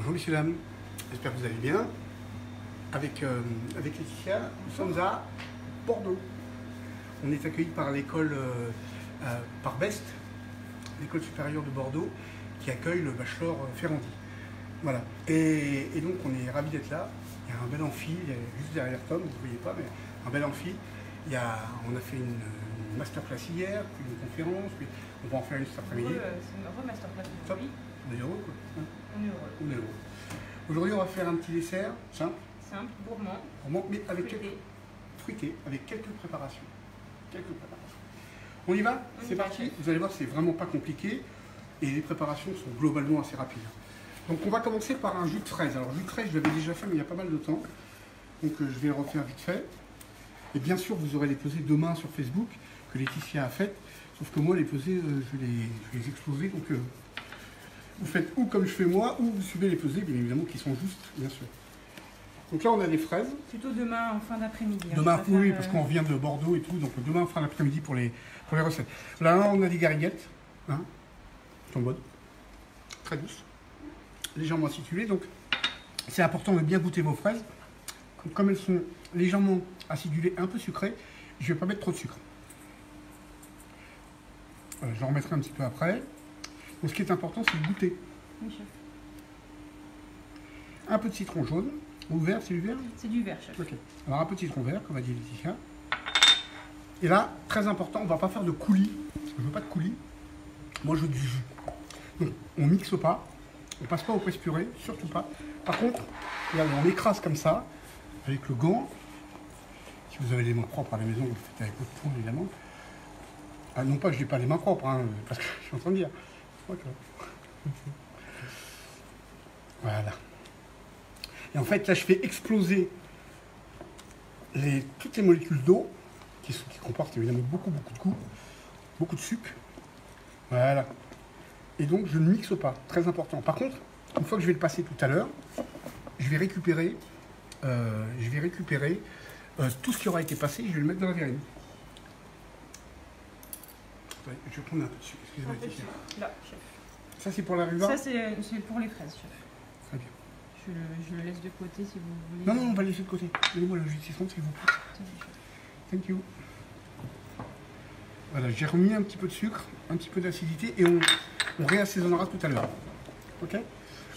Bonjour messieurs, dames, j'espère que vous allez bien. Avec Laetitia, nous sommes à Bordeaux. On est accueillis par l'école, par BEST, l'école supérieure de Bordeaux, qui accueille le bachelor Ferrandi. Voilà, et donc on est ravis d'être là. Il y a un bel amphi, juste derrière Tom, vous ne voyez pas, mais un bel amphi. On a fait une masterclass hier, puis une conférence, puis on va en faire une cet après-midi. C'est une heureux masterclass aujourd'hui. On est heureux, quoi. Hein, on est heureux. On est heureux. Aujourd'hui, on va faire un petit dessert simple. Simple, gourmand, mais avec fruité, avec quelques préparations. On y va? C'est parti. Vous allez voir, c'est vraiment pas compliqué et les préparations sont globalement assez rapides. Donc on va commencer par un jus de fraise. Alors jus de fraise, je l'avais déjà fait mais il y a pas mal de temps. Donc je vais le refaire vite fait. Et bien sûr, vous aurez les pesées demain sur Facebook que Laetitia a faites. Sauf que moi, les pesées, je vais les exploser. Donc vous faites ou comme je fais moi, ou vous suivez les pesées, bien évidemment, qui sont justes, bien sûr. Donc là, on a des fraises. Plutôt demain en fin d'après-midi. Demain, oui, parce qu'on vient de Bordeaux et tout. Donc demain, en fin d'après-midi pour les recettes. Là, on a des gariguettes. Hein, qui sont bonnes. Très douces. Légèrement acidulées. Donc, c'est important de bien goûter vos fraises. Comme elles sont légèrement acidulées, un peu sucrées, je ne vais pas mettre trop de sucre. Voilà, je en remettrai un petit peu après. Donc, ce qui est important, c'est de goûter. Oui, chef. Un peu de citron jaune. Ou vert, c'est du vert? C'est du vert, chef. Ok. Alors, un peu de citron vert, comme a dit Laetitia. Et là, très important, on ne va pas faire de coulis. Parce que je ne veux pas de coulis. Moi, je veux du jus. Donc, on ne mixe pas. On ne passe pas au presse purée, surtout pas. Par contre, regardez, on écrase comme ça, avec le gant. Si vous avez les mains propres à la maison, vous le faites avec votre poing, évidemment. Ah, non pas que je n'ai pas les mains propres, hein, parce que je suis en train de dire. Okay. Voilà. Et en fait, là, je fais exploser toutes les molécules d'eau, qui comportent évidemment beaucoup de goût, beaucoup de sucre. Voilà. Et donc, je ne mixe pas, très important. Par contre, une fois que je vais le passer tout à l'heure, je vais récupérer tout ce qui aura été passé, je vais le mettre dans la verrine. Je vais prendre un peu de sucre, excusez-moi. Là, chef. Ça, c'est pour la rhubarbe? Ça, c'est pour les fraises, chef. Très bien. Je le laisse de côté si vous voulez. Non, on va le laisser de côté. Donnez-moi le jus de citron, s'il vous plaît. Thank you. Voilà, j'ai remis un petit peu de sucre, un petit peu d'acidité et on réassaisonnera tout à l'heure. Ok?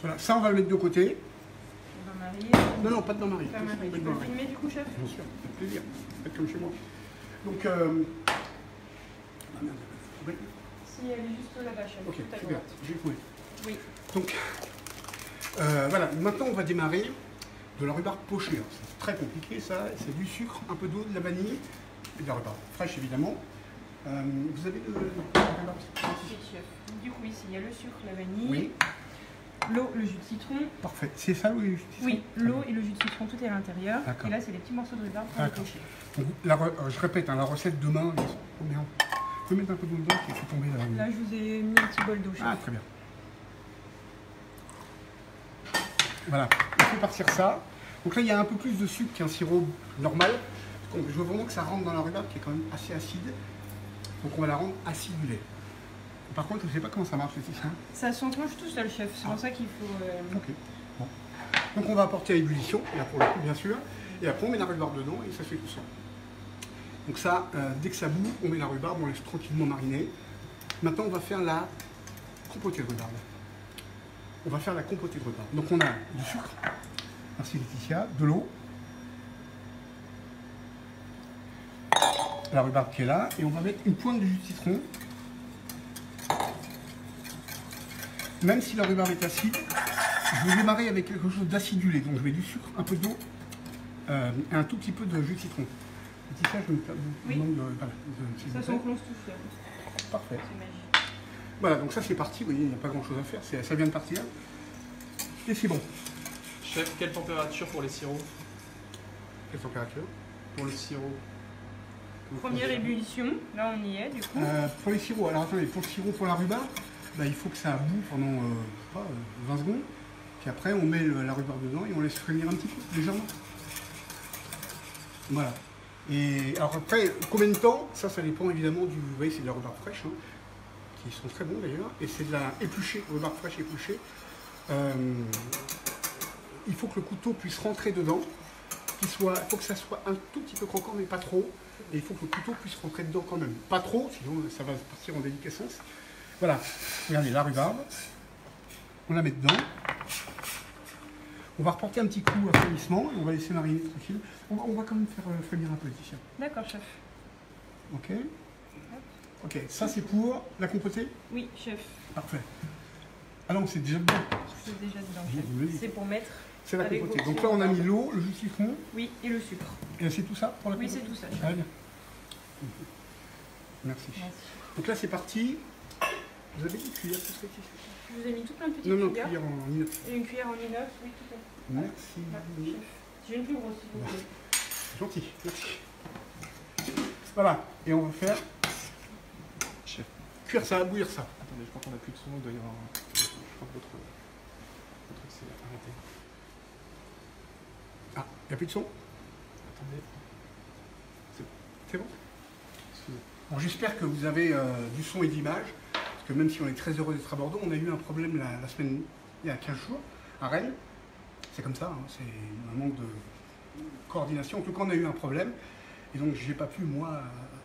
Voilà, ça on va le mettre de côté. Bain-marie. Non, pas de bain-marie. Tu peux le filmer du coup, chef? Bien sûr, avec plaisir. Faites comme chez moi. Donc, si elle est juste là-bas, chef. ok, super, j'ai trouvé. Oui. Donc, voilà, maintenant on va démarrer de la rhubarbe pochée. C'est très compliqué ça, c'est du sucre, un peu d'eau, de la vanille et de la rhubarbe fraîche évidemment. Vous avez de la rhubarbe? Oui, chef. Du coup, ici il y a le sucre, la vanille. Oui. L'eau, le jus de citron. Parfait. C'est ça, oui? Oui, l'eau et le jus de citron, tout est à l'intérieur. Et là, c'est les petits morceaux de rhubarbe pour les pocher. Donc, je répète, hein, la recette demain. Oh merde. Vous pouvez mettre un peu d'eau dedans qui fait tomber la... Là, je vous ai mis un petit bol d'eau. Ah, très bien. Voilà, on fait partir ça. Donc là, il y a un peu plus de sucre qu'un sirop normal. Donc, je veux vraiment que ça rentre dans la rhubarbe qui est quand même assez acide. Donc on va la rendre acidulée. Par contre, je ne sais pas comment ça marche, c'est ça. Ça s'enclenche tout seul, chef. C'est pour ça qu'il faut... Ok. Bon. Donc on va apporter à ébullition, là pour le coup, bien sûr. Et après, on met la rhubarbe dedans et ça se fait tout seul. Donc ça, dès que ça bout, on met la rhubarbe, on laisse tranquillement mariner. Maintenant, on va faire la compotée de rhubarbe. On va faire la compotée de rhubarbe. Donc on a du sucre, merci Laetitia, de l'eau, la rhubarbe qui est là, et on va mettre une pointe de jus de citron. Même si la rhubarbe est acide, je vais démarrer avec quelque chose d'acidulé. Donc je mets du sucre, un peu d'eau, et un tout petit peu de jus de citron. Laetitia, je me demande de... Voilà, ça s'enclenche tout seul. Parfait. C'est magique. Voilà, donc ça c'est parti, vous voyez, il n'y a pas grand chose à faire, ça vient de partir. Et c'est bon. Chef, quelle température pour les sirops? Quelle température? Pour le sirop. Première ébullition, là on y est du coup. Pour les sirops, alors attendez, pour le sirop pour la rhubarbe, bah, il faut que ça boue pendant 20 secondes. Puis après on met la rhubarbe dedans et on laisse frémir un petit peu, légèrement. Voilà. Et alors après, combien de temps? Ça dépend évidemment du... Vous voyez, c'est de la rhubarbe fraîche, hein, qui sont très bons d'ailleurs. Et c'est de la épluchée, rhubarbe fraîche épluchée. il faut que le couteau puisse rentrer dedans, il faut que ça soit un tout petit peu croquant, mais pas trop. Et il faut que le couteau puisse rentrer dedans quand même. Pas trop, sinon ça va partir en déliquescence. Voilà, regardez la rhubarbe. On la met dedans. On va reporter un petit coup à frémissement et on va laisser mariner tranquille. On va quand même faire frémir un peu ici. D'accord, chef. Ok. Ok, ça c'est pour la compotée? Oui, chef. Parfait. Ah non, c'est déjà dedans. C'est déjà dedans, chef. C'est pour mettre. C'est la compotée. Donc là on a mis l'eau, le jus de citron. Oui, et le sucre. Et c'est tout ça pour la compotée? Oui, c'est tout ça. Très bien. Merci. Donc là c'est parti. Vous avez une cuillère tout ça? Je vous ai mis tout plein de petites cuillères. cuillères. Cuillère en inox. Et une cuillère en inox, oui, tout à fait. Merci. Chef. J'ai une plus grosse, si vous voulez. Gentil, merci. Voilà, et on va faire Chef. Cuire ça, bouillir ça. Attendez, je crois qu'on n'a plus de son, il doit y avoir un... Je crois que votre truc s'est arrêté. Ah, il n'y a plus de son? Attendez. C'est bon? Excusez. Bon, j'espère que vous avez du son et d'image, parce que même si on est très heureux d'être à Bordeaux, on a eu un problème la semaine, il y a 15 jours, à Rennes. C'est comme ça, hein, c'est un manque de coordination. En tout cas, on a eu un problème, et donc je n'ai pas pu, moi,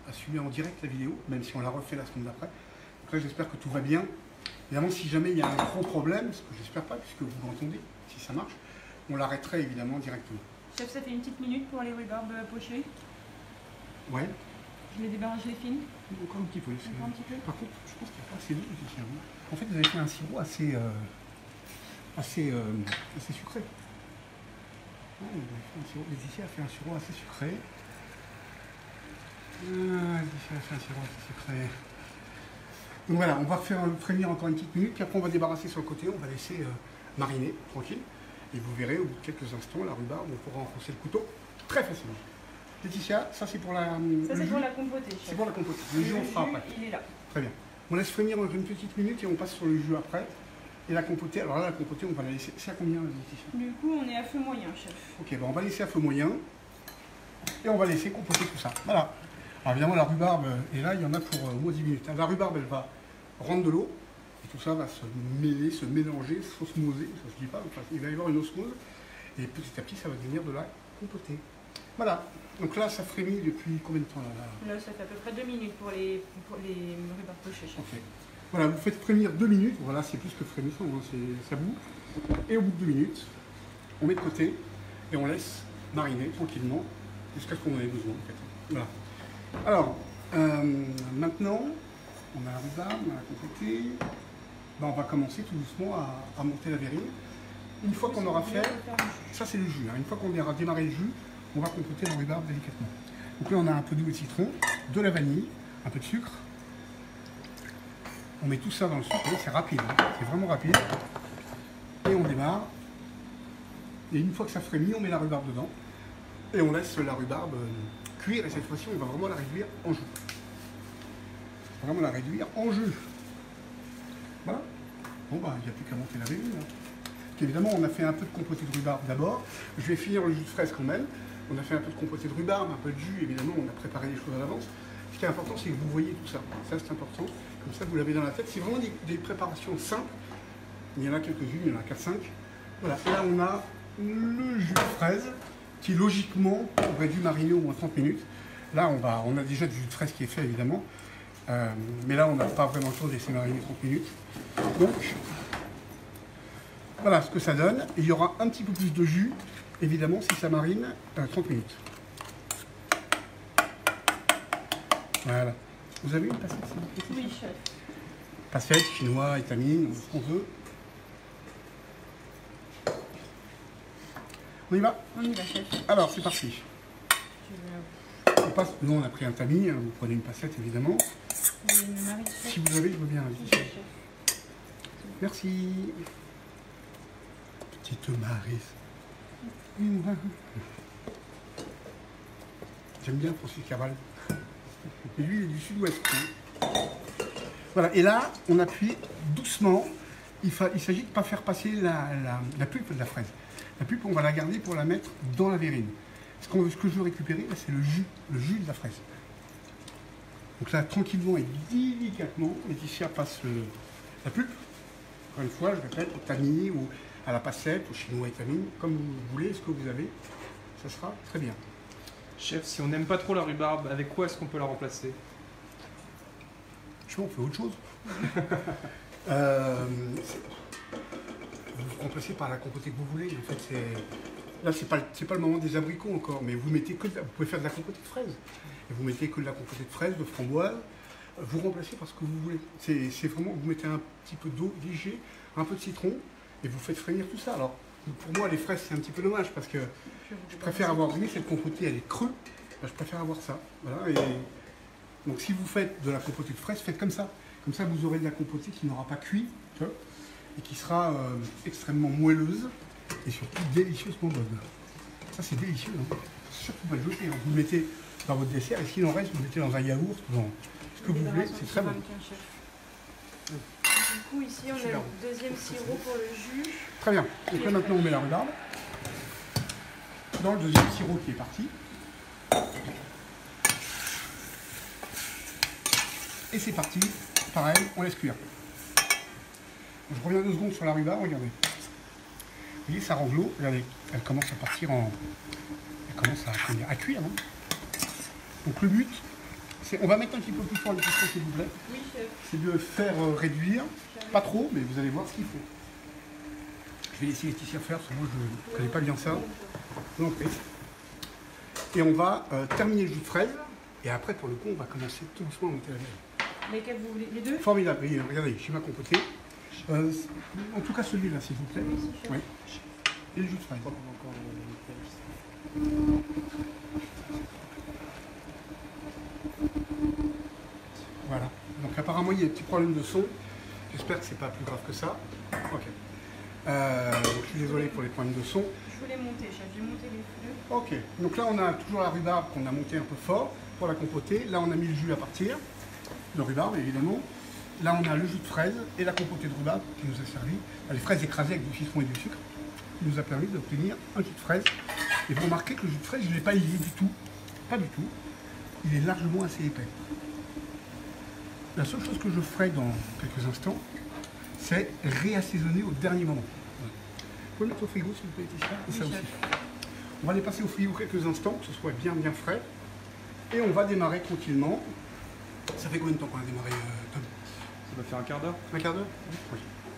assumer en direct la vidéo, même si on l'a refait la semaine d'après. Donc là, j'espère que tout va bien. Évidemment, si jamais il y a un gros problème, ce que j'espère pas, puisque vous l'entendez, si ça marche, on l'arrêterait évidemment directement. Chef, ça fait une petite minute pour les rhubarbes pochées. Ouais. Je les débarrasse, je les fine. Encore un petit peu. Encore un petit peu. Par contre, je pense qu'il n'y a pas assez d'eau ici. En fait, vous avez fait un sirop assez sucré. Laetitia a fait un sirop assez sucré. Laetitia a fait un sirop assez sucré. Donc voilà, on va faire frémir encore une petite minute, puis après on va débarrasser sur le côté, on va laisser mariner, tranquille. Et vous verrez, au bout de quelques instants, la rhubarbe, on pourra enfoncer le couteau très facilement. Laetitia, ça c'est pour la... Ça c'est pour la compotée, chef. C'est pour la compotée. Le jus, on fera après. Il est là. Très bien. On laisse frémir encore une petite minute et on passe sur le jus après. Et la compotée, alors là, la compotée, on va la laisser... C'est à combien, Laetitia? Du coup, on est à feu moyen, chef. Ok, ben on va laisser à feu moyen. Et on va laisser compoter tout ça. Voilà. Alors évidemment, la rhubarbe est là, il y en a pour au moins 10 minutes. La rhubarbe, elle va rendre de l'eau. Et tout ça va se mêler, se mélanger, s'osmoser. Ça se dit pas, enfin, il va y avoir une osmose. Et petit à petit, ça va devenir de la compotée. Voilà. Donc là, ça frémit depuis combien de temps là, Là, ça fait à peu près 2 minutes pour les rhubarbes pochées, chef. Ok. Voilà, vous faites frémir 2 minutes. Voilà, c'est plus que frémissant, hein, ça bout. Et au bout de 2 minutes, on met de côté et on laisse mariner tranquillement jusqu'à ce qu'on en ait besoin. En fait. Voilà. Alors, maintenant, on a la rhubarbe, on a la compotée. Ben, on va commencer tout doucement à monter la verrine. Une fois qu'on aura fait, ça c'est le jus. Hein. Une fois qu'on aura démarré le jus, on va compoter la rhubarbe délicatement. Donc là, on a un peu d'eau et de citron, de la vanille, un peu de sucre. On met tout ça dans le sucre, c'est rapide, hein. C'est vraiment rapide. Et on démarre. Et une fois que ça frémit, on met la rhubarbe dedans. Et on laisse la rhubarbe cuire. Et cette fois-ci, on va vraiment la réduire en jus. Vraiment la réduire en jus. Voilà. Bon, bah, il n'y a plus qu'à monter la verrine. Hein. Évidemment, on a fait un peu de compotée de rhubarbe d'abord. Je vais finir le jus de fraise quand même. On a fait un peu de compotée de rhubarbe, un peu de jus. Évidemment, on a préparé les choses à l'avance. Ce qui est important, c'est que vous voyez tout ça. Ça, c'est important. Comme ça, vous l'avez dans la tête. C'est vraiment des préparations simples. Il y en a quelques-unes, il y en a 4-5. Voilà. Et là, on a le jus de fraise qui, logiquement, aurait dû mariner au moins 30 minutes. Là, on a déjà du jus de fraise qui est fait, évidemment. Mais là, on n'a pas vraiment le temps de laisser mariner 30 minutes. Donc, voilà ce que ça donne. Et il y aura un petit peu plus de jus, évidemment, si ça marine 30 minutes. Voilà. Vous avez une passette, s'il vous plaît? Oui, chef. Passette, chinois, étamine, ce qu'on veut. On y va? On y va, chef. Alors, c'est parti. On passe... Nous, on a pris un tamis. Vous prenez une passette, évidemment. Si vous avez, je veux bien. Merci. Petite Maryse. J'aime bien Francis Caral. Et lui, il est du sud-ouest. Hein. Voilà, et là, on appuie doucement. Il s'agit de ne pas faire passer la pulpe de la fraise. La pulpe, on va la garder pour la mettre dans la verrine. Ce que je veux récupérer, c'est le jus de la fraise. Donc là, tranquillement et délicatement, Laetitia passe la pulpe. Encore une fois, je répète, au tamis ou à la passette, au chinois et tamine, comme vous voulez, ce que vous avez, ça sera très bien. Chef, si on n'aime pas trop la rhubarbe, avec quoi est-ce qu'on peut la remplacer? Je sais pas, on fait autre chose. Vous remplacez par la compotée que vous voulez. En fait, là, c'est pas le moment des abricots encore, mais vous mettez que vous pouvez faire de la compotée de fraises. Et vous mettez que de la compotée de fraises, de framboises. Vous remplacez par ce que vous voulez. C'est vraiment, vous mettez un petit peu d'eau léger, un peu de citron, et vous faites frémir tout ça. Alors, pour moi, les fraises, c'est un petit peu dommage, parce que je préfère avoir mis cette compotée, elle est crue. Ben, je préfère avoir ça. Voilà, et donc, si vous faites de la compotée de fraises, faites comme ça. Comme ça, vous aurez de la compotée qui n'aura pas cuit, tu vois, et qui sera extrêmement moelleuse, et surtout délicieusement bonne. Ça, c'est délicieux. Hein. Surtout pas le jeter. Hein. Vous le mettez dans votre dessert, et s'il en reste, vous le mettez dans un yaourt, dans ce que vous voulez, c'est très bon. Du coup, ici, on a le deuxième sirop pour le jus. Très bien. Donc là, maintenant, on met la rhubarbe dans le deuxième sirop qui est parti. Et c'est parti. Pareil, on laisse cuire. Je reviens 2 secondes sur la rhubarbe, regardez. Vous voyez, ça rend l'eau, regardez, elle commence à partir en... Elle commence à cuire. Hein. Donc le but, c'est... On va mettre un petit peu plus fort le piston, s'il vous plaît. Oui, chef. C'est de faire réduire, pas trop, mais vous allez voir ce qu'il faut. Je vais laisser Laetitia faire, parce que moi je ne connais pas bien ça. Donc, et on va terminer le jus de fraise, et après, pour le coup, on va commencer tout doucement à monter la miel. Lesquels vous voulez? Les deux? Formidable, regardez, j'ai ma compotée. En tout cas celui-là, s'il vous plaît. Oui. Et le jus de fraise. Voilà. Donc apparemment il y a un petit problème de son. J'espère que c'est pas plus grave que ça. Ok. Donc, je suis désolé pour les problèmes de son. Je voulais monter, chef. J'ai monté les fleurs. Ok. Donc là on a toujours la rhubarbe qu'on a montée un peu fort pour la compoter. Là on a mis le jus à partir. De rhubarbe évidemment. Là, on a le jus de fraise et la compotée de rhubarbe qui nous a servi, les fraises écrasées avec du citron et du sucre, qui nous a permis d'obtenir un jus de fraise. Et vous remarquez que le jus de fraise, je ne l'ai pas lié du tout. Pas du tout. Il est largement assez épais. La seule chose que je ferai dans quelques instants, c'est réassaisonner au dernier moment. Vous pouvez mettre au frigo, s'il vous plaît, Laetitia, et ça aussi. On va les passer au frigo quelques instants, que ce soit bien frais. Et on va démarrer tranquillement. Ça fait combien de temps qu'on a démarré, Tom? Ça va faire un quart d'heure. Un quart d'heure? Oui,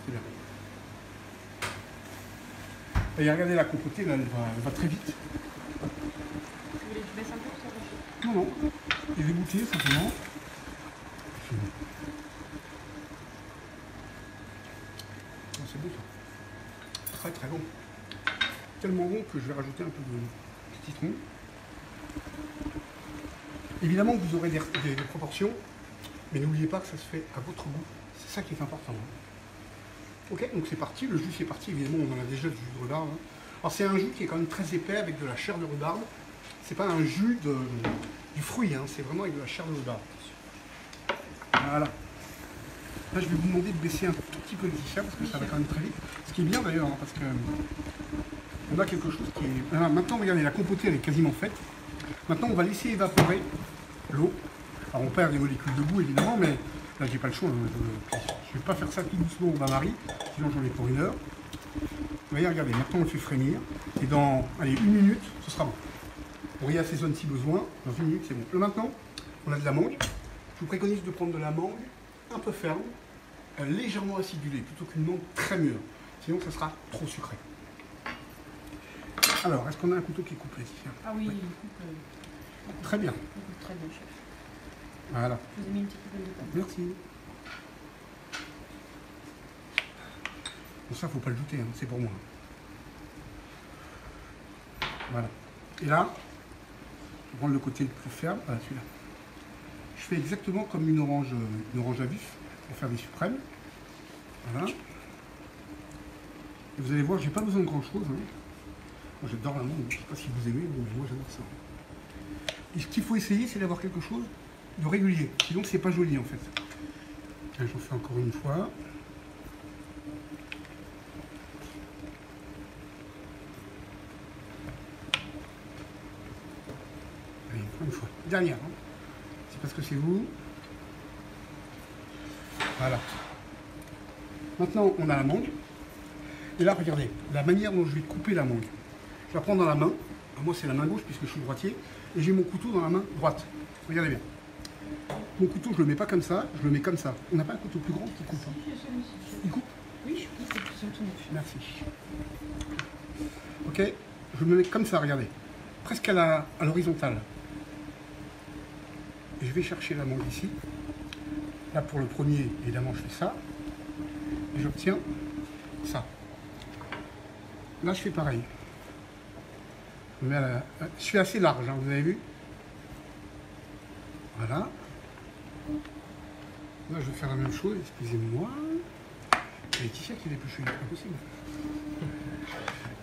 c'est bien. Et regardez la compotée, là, elle va très vite. Vous voulez que je baisse un peu ça? Non, non. Et dégoûter simplement. C'est bon ça. Très très bon. Tellement bon que je vais rajouter un peu de citron. Évidemment, vous aurez des proportions. Mais n'oubliez pas que ça se fait à votre goût. C'est ça qui est important. Ok, donc c'est parti. Le jus c'est parti. Évidemment, on en a déjà du jus de rhubarbe. Alors c'est un jus qui est quand même très épais avec de la chair de rhubarbe. C'est pas un jus du fruit, hein. C'est vraiment avec de la chair de rhubarbe. Voilà. Là, je vais vous demander de baisser un tout petit peu Laetitia parce que ça va quand même très vite. Ce qui est bien d'ailleurs, hein, parce que on a quelque chose qui est... Alors, maintenant, regardez, la compotée elle est quasiment faite. Maintenant, on va laisser évaporer l'eau. Alors on perd des molécules de goût évidemment, mais là j'ai pas le choix, je ne vais pas faire ça tout doucement au bain-marie, sinon j'en ai pour 1 heure. Vous voyez, regardez, maintenant on le fait frémir, et dans 1 minute, ce sera bon. On réassaisonne si besoin, dans 1 minute c'est bon. Là maintenant, on a de la mangue. Je vous préconise de prendre de la mangue un peu ferme, légèrement acidulée, plutôt qu'une mangue très mûre, sinon ça sera trop sucré. Alors, est-ce qu'on a un couteau qui coupe les tiens? Ah oui, il coupe. Très bien. Il coupe très bien, chef. Voilà. Je vous ai mis une petite poubelle de pain. Merci. Bon, ça, faut pas le jeter, hein, c'est pour moi. Voilà. Et là, je vais prendre le côté le plus ferme. Voilà, celui-là. Je fais exactement comme une orange à vif pour faire des suprêmes. Voilà. Et vous allez voir, j'ai pas besoin de grand-chose. Hein. Moi, j'adore la mangue. Je ne sais pas si vous aimez, mais moi, j'adore ça. Et ce qu'il faut essayer, c'est d'avoir quelque chose de régulier. Sinon, c'est pas joli, en fait. J'en fais encore une fois. Allez, encore une fois. Dernière. Hein. C'est parce que c'est vous. Voilà. Maintenant, on a la mangue. Et là, regardez, la manière dont je vais couper la mangue. Je la prends dans la main. Moi, c'est la main gauche puisque je suis droitier. Et j'ai mon couteau dans la main droite. Regardez bien. Mon couteau, je le mets pas comme ça, je le mets comme ça. On n'a pas un couteau plus grand qui coupe. Il coupe? Oui, je pense que c'est tout neuf. Merci. Ok, je me mets comme ça, regardez. Presque à l'horizontale. Et je vais chercher la mangue ici. Là, pour le premier, évidemment, je fais ça. Et j'obtiens ça. Là, je fais pareil. Je suis assez large, hein, vous avez vu? Voilà. Là, je vais faire la même chose, excusez-moi. Il y a Laetitia qui dépêche, c'est pas possible.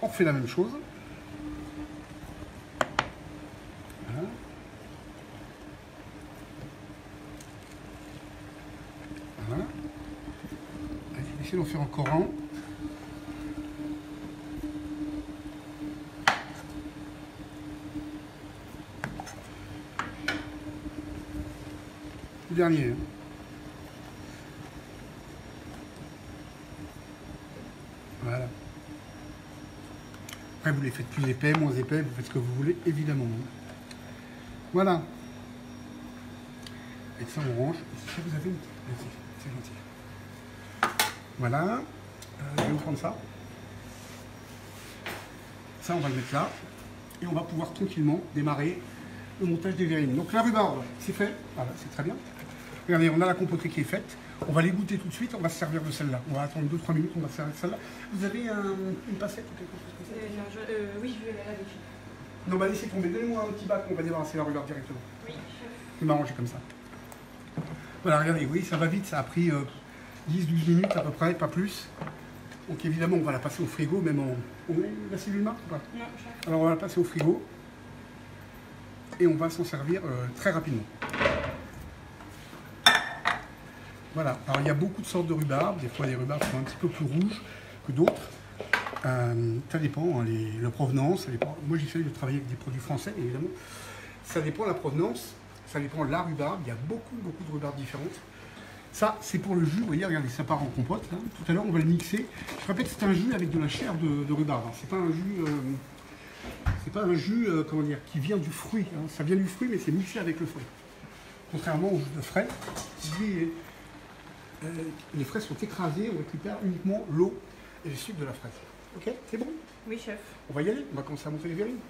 On refait la même chose. Voilà. Voilà. Allez, essayez d'en faire encore un. Le dernier. Voilà. Après, vous les faites plus épais, moins épais, vous faites ce que vous voulez, évidemment. Voilà. Et ça, on range. Si vous avez une... Merci, c'est gentil. Voilà. Je vais vous prendre ça. Ça, on va le mettre là. Et on va pouvoir tranquillement démarrer le montage des verrines. Donc la rhubarbe, c'est fait. Voilà, c'est très bien. Regardez, on a la compotée qui est faite. On va l'égoutter tout de suite. On va se servir de celle-là. On va attendre 2-3 minutes. On va se servir de celle-là. Vous avez une passette ou quelque chose comme ça? Oui, je vais la laver. Non, bah laissez tomber. Donnez-moi un petit bac. On va débarrasser la rhubarbe directement. Oui, chef. Je vais m'arranger comme ça. Voilà, regardez, oui, ça va vite. Ça a pris 10-12 minutes à peu près, pas plus. Donc évidemment, on va la passer au frigo, même en... On met la cellule marque ou pas? Non, chef. Alors on va la passer au frigo. Et on va s'en servir très rapidement. Voilà, alors il y a beaucoup de sortes de rhubarbe, des fois les rhubarbes sont un petit peu plus rouges que d'autres. Ça dépend, hein, la provenance, ça dépend. Moi j'essaie de travailler avec des produits français, évidemment. Ça dépend de la provenance, ça dépend de la rhubarbe, il y a beaucoup de rhubarbes différentes. Ça, c'est pour le jus, vous voyez, regardez, ça part en compote. Hein. Tout à l'heure, on va le mixer. Je répète, c'est un jus avec de la chair de rhubarbe. Hein. C'est pas un jus... c'est pas un jus, comment dire, qui vient du fruit. Hein. Ça vient du fruit, mais c'est mixé avec le fruit. Contrairement au jus de frais, les fraises sont écrasées, on récupère uniquement l'eau et le sucre de la fraise. Ok, c'est bon? Oui, chef. On va y aller, on va commencer à monter les verrines.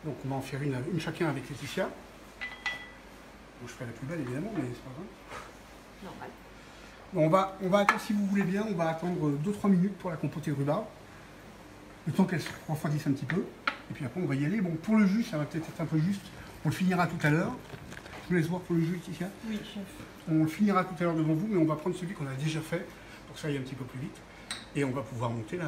Donc on va en faire une chacun avec Laetitia. Bon, je ferai la plus belle évidemment, mais c'est pas grave. Normal. Bon, on va attendre, si vous voulez bien, on va attendre 2-3 minutes pour la compotée de rhubarbe. Le temps qu'elle se refroidisse un petit peu. Et puis après on va y aller. Bon, pour le jus, ça va peut-être être un peu juste. On le finira tout à l'heure. Je vous laisse voir pour le jus, Laetitia. Oui, chef. On le finira tout à l'heure devant vous, mais on va prendre celui qu'on a déjà fait, pour que ça aille un petit peu plus vite. Et on va pouvoir monter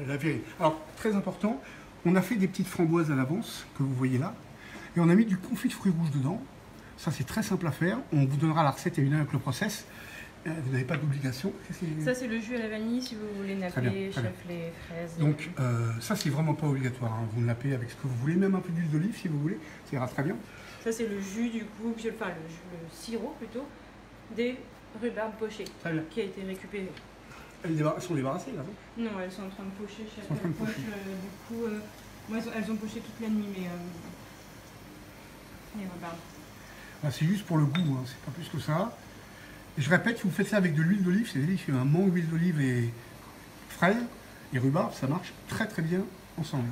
la verrine. Alors, très important, on a fait des petites framboises à l'avance, que vous voyez là. Et on a mis du confit de fruits rouges dedans. Ça, c'est très simple à faire. On vous donnera la recette, évidemment, avec le process. Vous n'avez pas d'obligation. Ça, c'est le jus à la vanille, si vous voulez napper, chef, les fraises. Donc, ça, c'est vraiment pas obligatoire. Hein. Vous nappez avec ce que vous voulez, même un peu d'huile d'olive, si vous voulez. Ça ira très bien. Ça, c'est le jus, du coup, enfin, le sirop, plutôt, des rhubarbes pochées, qui a été récupéré. Elles sont débarrassées, là, non? Non, elles sont en train de pocher. Elles sont en train de pocher. Du coup, moi, elles ont poché toute la nuit, mais les rhubarbes. Ah, c'est juste pour le goût, hein. C'est pas plus que ça. Et je répète, si vous faites ça avec de l'huile d'olive, c'est délicieux. Un mangue, huile d'olive et fraises et rhubarbe, ça marche très très bien ensemble.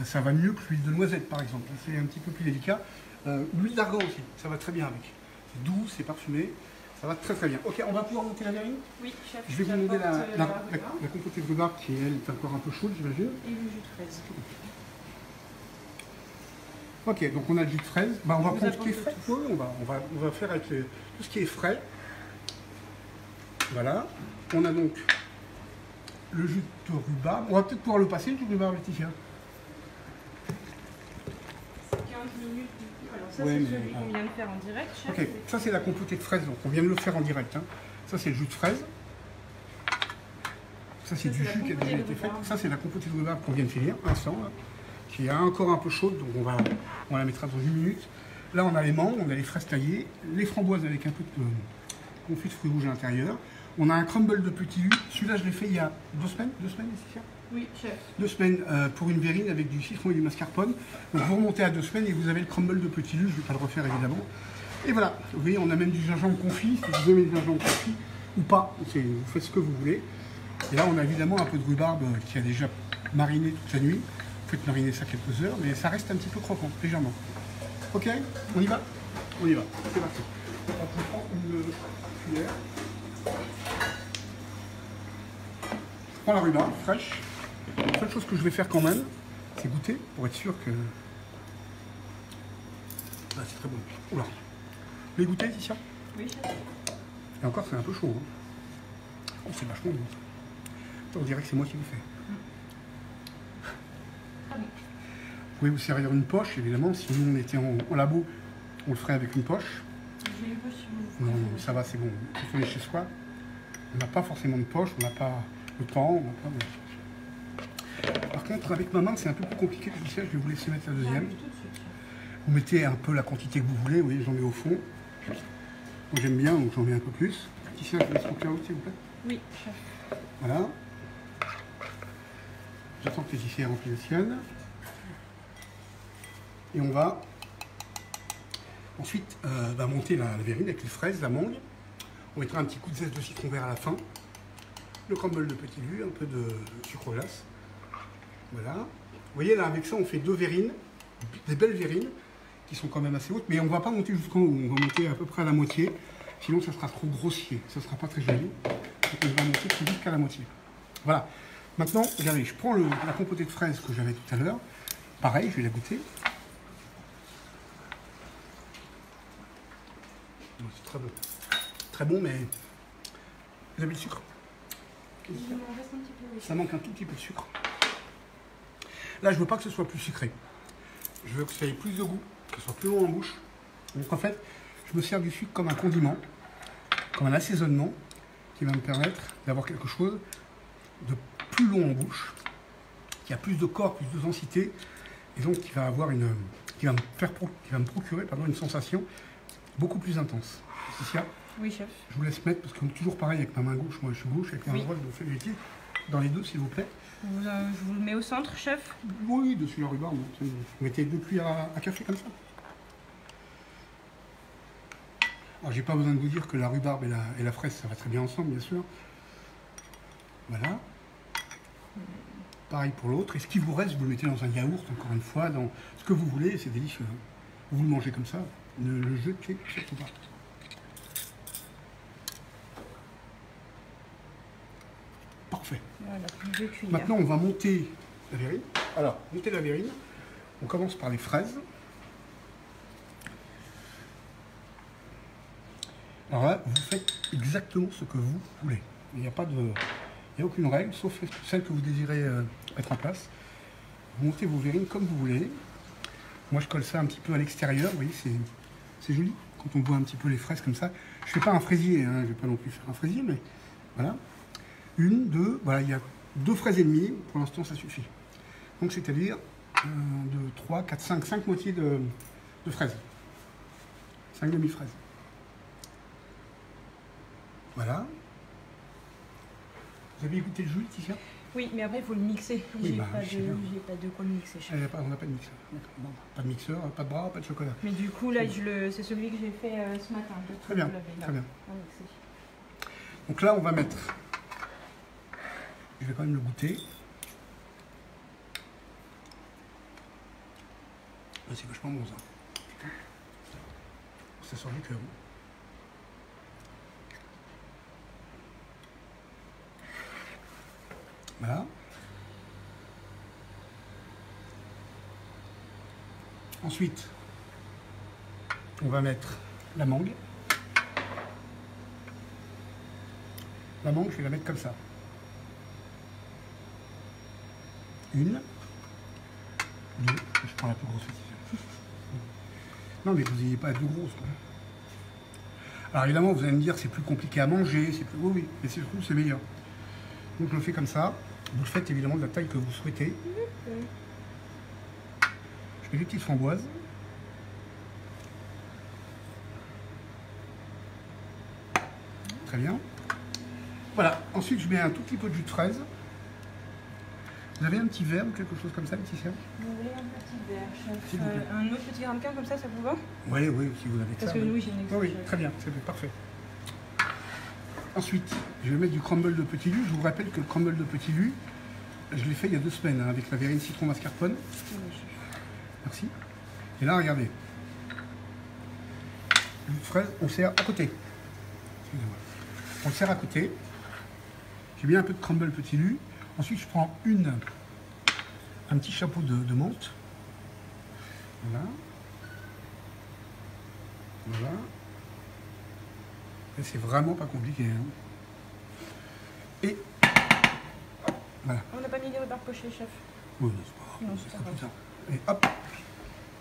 Ça va mieux que l'huile de noisette, par exemple. C'est un petit peu plus délicat. L'huile d'argan aussi, ça va très bien avec. C'est doux, c'est parfumé, ça va très très bien. Ok, on va pouvoir monter la verrine? Oui, chef. Je vais vous demander la compotée de rhubarbe qui, elle, est encore un peu chaude, j'imagine. Et le jus de fraise. Ok, donc on a le jus de fraise. Bah, on va prendre ce qui est frais. Oui, on va faire avec tout ce qui est frais. Voilà. On a donc le jus de rhubarbe. On va peut-être pouvoir le passer, le jus de rhubarbe, Laetitia. 15 minutes. Alors ça, ouais, c'est celui qu'on vient de faire en direct, chef. Ok, ça c'est la compotée de fraises, donc on vient de le faire en direct. Hein. Ça c'est le jus de fraise. Ça c'est du jus qui a déjà été fait. Ça c'est la compotée de rhubarbe qu'on vient de finir, instant, là, qui est encore un peu chaude, donc on la mettra dans 1 minute. Là, on a les mangues, on a les fraises taillées, les framboises avec un peu de confit de fruits rouges à l'intérieur. On a un crumble de petits lus. Celui-là, je l'ai fait il y a 2 semaines. 2 semaines, ici? Oui, chef. 2 semaines pour une verrine avec du citron et du mascarpone. Donc vous remontez à 2 semaines et vous avez le crumble de petits lus. Je ne vais pas le refaire évidemment. Et voilà, vous voyez, on a même du gingembre confit. Si vous aimez le gingembre confit ou pas, vous faites ce que vous voulez. Et là, on a évidemment un peu de rhubarbe qui a déjà mariné toute la nuit. Vous faites mariner ça quelques heures, mais ça reste un petit peu croquant, légèrement. Ok, on y va? On y va, c'est parti. On prend une cuillère. Je prends la rhubarbe fraîche. La seule chose que je vais faire quand même, c'est goûter pour être sûr que... Ah, c'est très bon. Oula. Vous voulez goûter, Ticia? Oui, chef. Et encore, c'est un peu chaud. Hein. Oh, c'est vachement bon. On dirait que c'est moi qui le fais. Ah oui. Vous pouvez vous servir une poche, évidemment. Si nous, on était en labo, on le ferait avec une poche. J'ai une poche si vous Non, non, ça va, c'est bon. Quand on est chez soi, on n'a pas forcément de poche, on n'a pas le temps, on n'a pas... Par contre, avec ma main, c'est un peu plus compliqué. Je vais vous laisser mettre la deuxième. Vous mettez un peu la quantité que vous voulez. Vous voyez, j'en mets au fond. Moi, j'aime bien, donc j'en mets un peu plus. Ici, je laisse remplir l'autre, s'il vous plaît. Oui, chef. Voilà. J'attends que les ici remplissent la sienne. Et on va ensuite monter la verrine avec les fraises, la mangue. On mettra un petit coup de zeste de citron vert à la fin. Le crumble de petit lus, un peu de sucre glace. Voilà. Vous voyez là, avec ça, on fait 2 verrines, des belles verrines, qui sont quand même assez hautes, mais on ne va pas monter jusqu'en haut, on va monter à peu près à la moitié, sinon ça sera trop grossier, ça ne sera pas très joli. Donc on va monter jusqu'à la moitié. Voilà. Maintenant, regardez, je prends la compotée de fraises que j'avais tout à l'heure. Pareil, je vais la goûter. C'est très bon. Très bon, mais vous avez le sucre? Il m'en reste un petit peu, oui. Ça manque un tout petit peu de sucre. Là, je veux pas que ce soit plus sucré. Je veux que ça ait plus de goût, que ce soit plus long en bouche. Donc en fait, je me sers du sucre comme un condiment, comme un assaisonnement, qui va me permettre d'avoir quelque chose de plus long en bouche, qui a plus de corps, plus de densité, et donc qui va avoir qui va me procurer une sensation beaucoup plus intense. Cécilia, Oui, chef. je vous laisse mettre, parce que toujours pareil avec ma main gauche, moi je suis gauche, avec ma main droite, je vous fais l'équipe. Dans les deux, s'il vous plaît. Je vous le mets au centre, chef? Oui, dessus la rhubarbe. Vous mettez 2 cuillères à café comme ça. Alors, j'ai pas besoin de vous dire que la rhubarbe et la fraise, ça va très bien ensemble, bien sûr. Voilà. Pareil pour l'autre. Et ce qui vous reste, vous le mettez dans un yaourt, encore une fois, dans ce que vous voulez, c'est délicieux. Vous le mangez comme ça, ne le jetez surtout pas. Parfait. Voilà, 2 cuillères. Maintenant, on va monter la verrine. Alors, monter la verrine, on commence par les fraises. Alors là, vous faites exactement ce que vous voulez. Il n'y a aucune règle, sauf celle que vous désirez mettre en place. Vous montez vos verrines comme vous voulez. Moi, je colle ça un petit peu à l'extérieur. Vous voyez, c'est joli quand on voit un petit peu les fraises comme ça. Je ne fais pas un fraisier, hein, je ne vais pas non plus faire un fraisier, mais voilà. 1, 2, voilà, il y a 2 fraises et demie, pour l'instant ça suffit. Donc c'est-à-dire 1, 2, 3, 4, 5 moitiés de fraises. 5 demi-fraises. Voilà. Vous avez écouté le jus, Ticia? Oui, mais après il faut le mixer. Oui, J'ai bah, pas de quoi le mixer, chef. On n'a pas de mixeur. Bon, pas de mixeur, pas de bras, pas de chocolat. Mais du coup, là, c'est celui que j'ai fait ce matin. Très bien, très bien. À mixer. Donc là, on va mettre... Je vais quand même le goûter. Ah, c'est vachement bon ça. Ça sort du cœur. Voilà. Ensuite, on va mettre la mangue. La mangue, je vais la mettre comme ça. 1, 2, je prends la plus grosse. Non, mais vous n'ayez pas à être grosse. Quoi. Alors évidemment, vous allez me dire c'est plus compliqué à manger, c'est plus... Oui, mais je trouve que c'est meilleur. Donc je le fais comme ça. Vous le faites évidemment de la taille que vous souhaitez. Je mets des petites framboises. très bien. Voilà, ensuite je mets un tout petit peu de jus de fraise. Vous avez un petit verre ou quelque chose comme ça, Laetitia? Vous voulez un petit verre, chef? Un autre petit ramequin comme ça vous va? Oui, oui, si vous avez Parce ça. que oui, j'ai une extra. Oui, très bien, c'est parfait. Ensuite, je vais mettre du crumble de petit lu. Je vous rappelle que le crumble de petit lu, je l'ai fait il y a 2 semaines hein, avec la verrine citron mascarpone. Merci. Et là, regardez. Le fraise, on sert à côté. Excusez-moi. On le sert à côté. J'ai mis un peu de crumble petit lu. Ensuite, je prends un petit chapeau de menthe. Voilà. Voilà. Et c'est vraiment pas compliqué. Hein. Et voilà. On n'a pas mis les rhubards pochés, chef. Oui, c'est pas grave. Non, c'est pas grave. Et hop.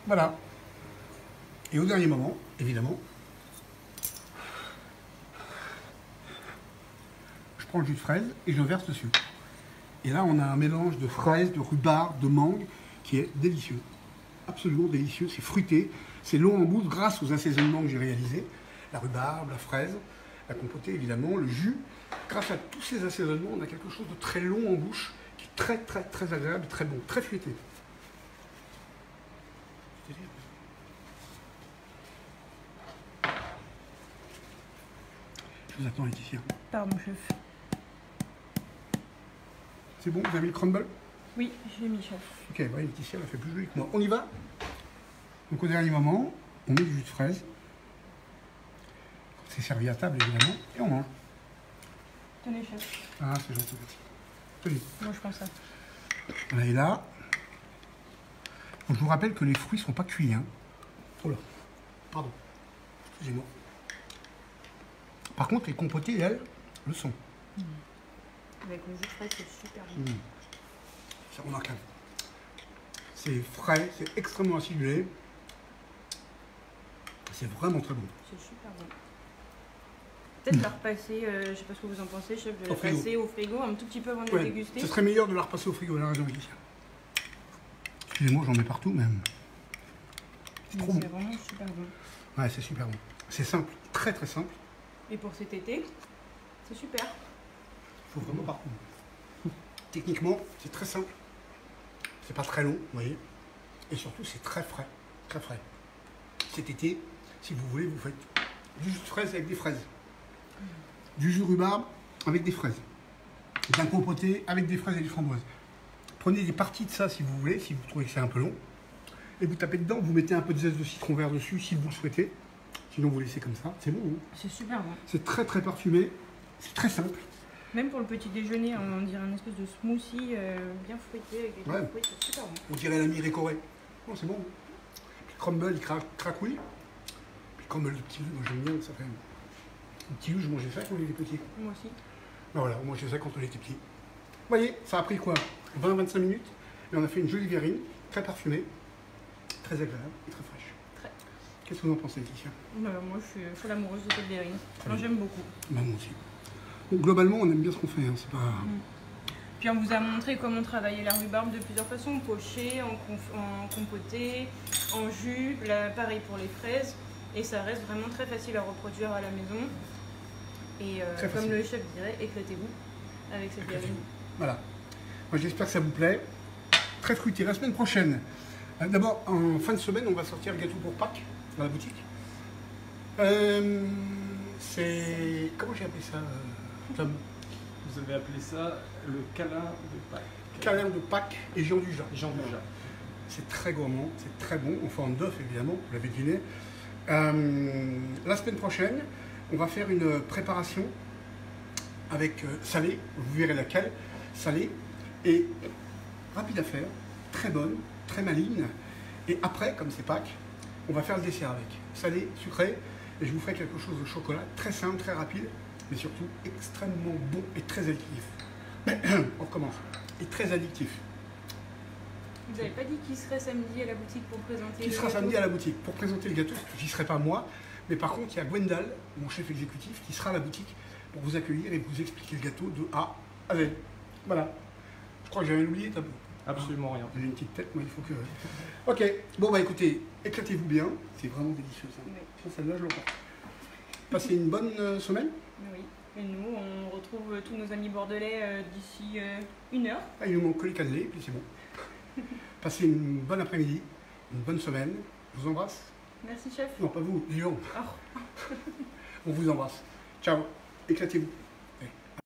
Voilà. Et au dernier moment, évidemment, je prends le jus de fraise et je le verse dessus. Et là, on a un mélange de fraises, de rhubarbe, de mangue qui est délicieux. Absolument délicieux. C'est fruité. C'est long en bouche grâce aux assaisonnements que j'ai réalisés. La rhubarbe, la fraise, la compotée, évidemment, le jus. Grâce à tous ces assaisonnements, on a quelque chose de très long en bouche qui est très, très, très agréable, très bon, très fruité. Je vous attends, Laetitia. Pardon, chef. C'est bon, vous avez mis le crumble? Oui, j'ai mis, chef. Ok, ouais, Laetitia, elle a fait plus joli que moi. On y va? Donc au dernier moment, on met du jus de fraise. C'est servi à table, évidemment, et on mange. Tenez, chef. Ah, c'est gentil. Tenez. Moi, je pense ça. Voilà, et là, donc, je vous rappelle que les fruits ne sont pas cuits. Hein. Oh là, pardon. Excusez-moi. Par contre, les compotées, elles, le sont. Avec le jus de fraise, c'est super bon. C'est remarquable. C'est frais, c'est extrêmement acidulé. C'est vraiment très bon. C'est super bon. Peut-être la repasser, je ne sais pas ce que vous en pensez, chef, de la passer au frigo un tout petit peu avant de la déguster. Ce serait meilleur de la repasser au frigo, elle a raison, Laetitia. Excusez-moi, j'en mets partout même. C'est trop bon. C'est vraiment super bon. Ouais, c'est super bon. C'est simple, très très simple. Et pour cet été, c'est super. Il faut vraiment partout. Techniquement, c'est très simple. C'est pas très long, vous voyez. Et surtout, c'est très frais. Très frais. Cet été, si vous voulez, vous faites du jus de fraise avec des fraises. Du jus rhubarbe avec des fraises. D'un compoté avec des fraises et des framboises. Prenez des parties de ça si vous voulez, si vous trouvez que c'est un peu long. Et vous tapez dedans, vous mettez un peu de zeste de citron vert dessus si vous le souhaitez. Sinon, vous laissez comme ça. C'est bon. Hein, c'est super bon. C'est très très parfumé. C'est très simple. Même pour le petit déjeuner, on dirait une espèce de smoothie bien fruité avec des fruits, c'est super bon. On dirait l'ami récoré. Non, c'est bon. Puis le crumble, il cracouille. Puis le crumble de petit loup, moi j'aime bien, ça fait. Le petit loup, je mangeais ça quand on était petit. Moi aussi. Ben voilà, on mangeait ça quand on était petit. Vous voyez, ça a pris quoi? 20-25 minutes. Et on a fait une jolie verrine, très parfumée, très agréable et très fraîche. Très. Qu'est-ce que vous en pensez, Laetitia? Moi, je suis folle amoureuse de cette verrine. Moi, j'aime beaucoup. Ben, moi aussi. Donc, globalement, on aime bien ce qu'on fait. Hein. C'est pas... Puis on vous a montré comment travailler la rhubarbe de plusieurs façons, pochée, en compoté, en jus, là, pareil pour les fraises. Et ça reste vraiment très facile à reproduire à la maison. Et comme le chef dirait, éclatez-vous avec cette verrine. Voilà. Moi j'espère que ça vous plaît. Très fruité. La semaine prochaine, d'abord en fin de semaine, on va sortir le gâteau pour Pâques dans la boutique. C'est... Comment j'ai appelé ça, Tom? Vous avez appelé ça le câlin de Pâques. Câlin de Pâques et Jean du Jardin. Jean du Jardin. C'est très gourmand, c'est très bon, en forme d'œuf évidemment, vous l'avez deviné. La semaine prochaine, on va faire une préparation avec salé, vous verrez laquelle, salé, et rapide à faire, très bonne, très maligne. Et après, comme c'est Pâques, on va faire le dessert avec. Salé, sucré, et je vous ferai quelque chose au chocolat, très simple, très rapide, mais surtout extrêmement bon et très addictif. On recommence. Et très addictif. Vous n'avez pas dit qui serait samedi à la boutique pour présenter Qui sera samedi à la boutique pour présenter le gâteau? J'y serai pas moi, mais par contre, il y a Gwendal, mon chef exécutif, qui sera à la boutique pour vous accueillir et vous expliquer le gâteau de A à Z. Voilà. Je crois que j'avais oublié, t'as Absolument rien. J'ai une petite tête, moi, il faut que... Ok, bon bah écoutez, éclatez-vous bien, c'est vraiment délicieux ça. Oui. Ça, celle-là, je l'emporte. Passez une bonne semaine. Oui. Et nous, on retrouve tous nos amis bordelais d'ici 1 heure. Ah, il nous manque que les cannelés, puis c'est bon. Passez une bonne après-midi, une bonne semaine. Je vous embrasse. Merci chef. Non, pas vous, Lyon. Oh. On vous embrasse. Ciao, éclatez-vous.